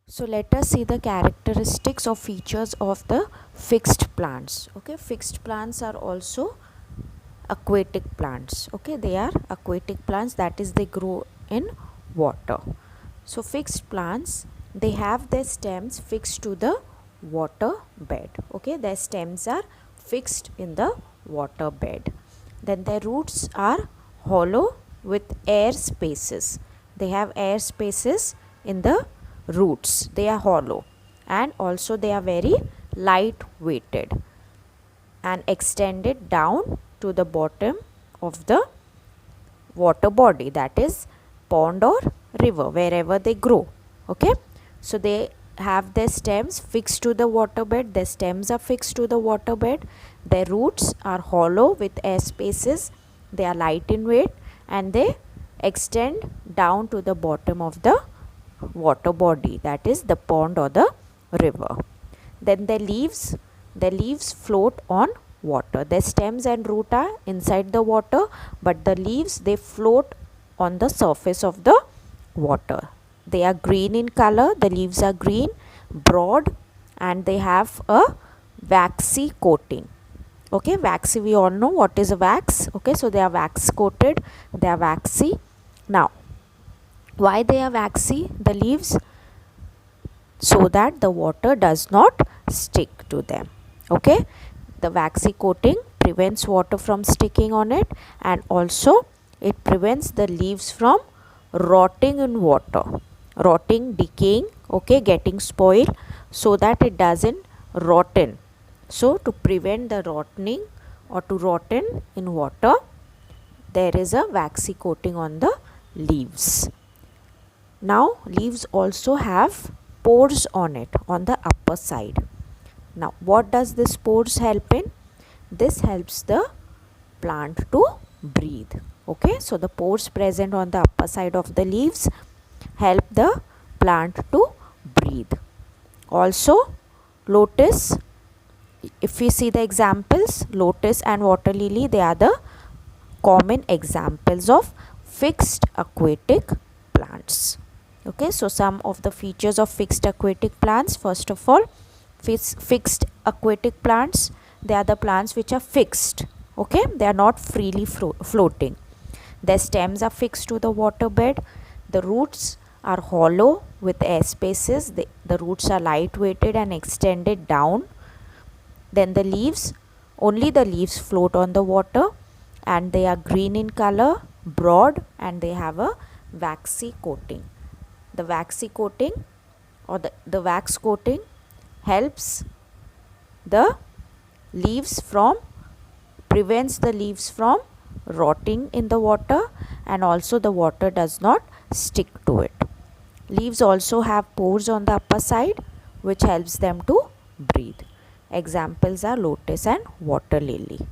So let us see the characteristics or features of the fixed plants. Okay, fixed plants are also aquatic plants. Okay, they are aquatic plants, that is they grow in water. So fixed plants, they have their stems fixed to the water bed. Okay, their stems are fixed in the water bed. Then their roots are hollow with air spaces. They have air spaces in the roots. They are hollow and also they are very light weighted and extended down to the bottom of the water body, that is pond or river, wherever they grow. Okay, so they have their stems fixed to the water bed. Their stems are fixed to the water bed. Their roots are hollow with air spaces. They are light in weight and they extend down to the bottom of the water body, that is the pond or the river. Then their leaves float on water. Their stems and root are inside the water, but the leaves, they float on the surface of the water. They are green in color. The leaves are green, broad, and they have a waxy coating. Okay, waxy, we all know what is a wax. Okay, so they are wax coated, they are waxy. Now, why they are waxy, the leaves? So that the water does not stick to them. Okay, the waxy coating prevents water from sticking on it, and also it prevents the leaves from rotting in water, rotting, decaying, okay, getting spoiled, so that it doesn't rotten. So to prevent the rotting or to rotten in water, there is a waxy coating on the leaves. Now leaves also have pores on it on the upper side. Now what does this pores help in? This helps the plant to breathe. Okay, so the pores present on the upper side of the leaves help the plant to breathe. Also, lotus, if we see the examples, lotus and water lily, they are the common examples of fixed aquatic plants. Okay, so some of the features of fixed aquatic plants. First of all, fixed aquatic plants, they are the plants which are fixed. Okay, they are not freely floating. Their stems are fixed to the water bed. The roots are hollow with air spaces. The roots are light weighted and extended down. Then the leaves, only the leaves float on the water, and they are green in color, broad, and they have a waxy coating. The waxy coating or the wax coating helps the leaves from, prevents the leaves from rotting in the water, and also the water does not stick to it. Leaves also have pores on the upper side which helps them to breathe. Examples are lotus and water lily.